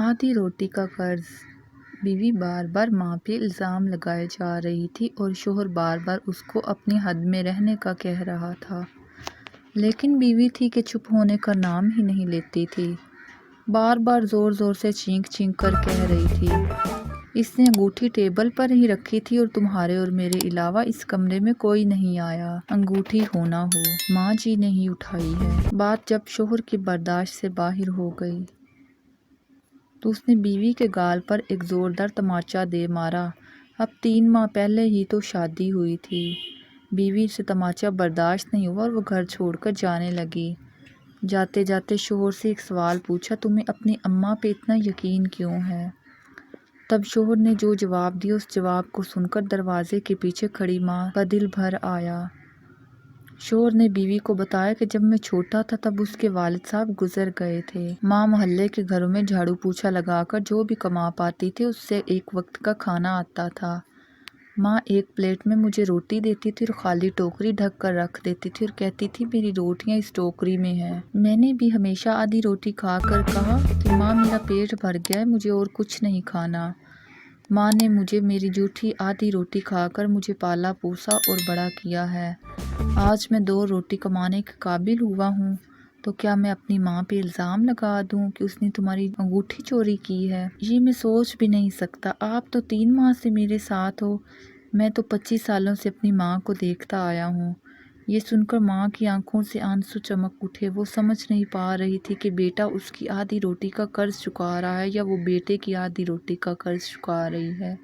آدھی روٹی کا قرض۔ بیوی بار بار ماں پہ الزام لگائے جا رہی تھی اور شوہر بار بار اس کو اپنی حد میں رہنے کا کہہ رہا تھا، لیکن بیوی تھی کہ چپ ہونے کا نام ہی نہیں لیتی تھی۔ بار بار زور زور سے چینک چینک کر کہہ رہی تھی، اس نے انگوٹھی ٹیبل پر ہی رکھی تھی اور تمہارے اور میرے علاوہ اس کمرے میں کوئی نہیں آیا، انگوٹھی ہو نہ ہو ماں جی نے ہی اٹھائی ہے۔ بات جب شوہر کی برداشت سے باہر ہو گئی تو اس نے بیوی کے گال پر ایک زوردار تماچا دے مارا۔ اب 3 ماہ پہلے ہی تو شادی ہوئی تھی۔ بیوی سے تماچا برداشت نہیں ہوا اور وہ گھر چھوڑ کر جانے لگی۔ جاتے جاتے شوہر سے ایک سوال پوچھا، تمہیں اپنی اماں پہ اتنا یقین کیوں ہے؟ تب شوہر نے جو جواب دیا اس جواب کو سن کر دروازے کے پیچھے کھڑی ماں کا دل بھر آیا۔ شوہر نے بیوی کو بتایا کہ جب میں چھوٹا تھا تب اس کے والد صاحب گزر گئے تھے۔ ماں محلے کے گھروں میں جھاڑو پوچھا لگا کر جو بھی کما پاتی تھی اس سے ایک وقت کا کھانا آتا تھا۔ ماں ایک پلیٹ میں مجھے روٹی دیتی تھی اور خالی ٹوکری ڈھک کر رکھ دیتی تھی اور کہتی تھی میری روٹیاں اس ٹوکری میں ہیں۔ میں نے بھی ہمیشہ آدھی روٹی کھا کر کہا کہ ماں میرا پیٹ بھر گیا ہے، مجھے اور کچھ نہیں کھانا۔ ماں نے مجھے میری جھوٹی آدھی روٹی کھا کر مجھے پالا پوسا اور بڑا کیا ہے۔ آج میں 2 روٹی کمانے کے قابل ہوا ہوں تو کیا میں اپنی ماں پہ الزام لگا دوں کہ اس نے تمہاری انگوٹھی چوری کی ہے؟ یہ میں سوچ بھی نہیں سکتا۔ آپ تو 3 ماہ سے میرے ساتھ ہو، میں تو 25 سالوں سے اپنی ماں کو دیکھتا آیا ہوں۔ یہ سن کر ماں کی آنکھوں سے آنسو چمک اٹھے۔ وہ سمجھ نہیں پا رہی تھی کہ بیٹا اس کی آدھی روٹی کا قرض چکا رہا ہے یا وہ بیٹے کی آدھی روٹی کا قرض چکا رہی ہے۔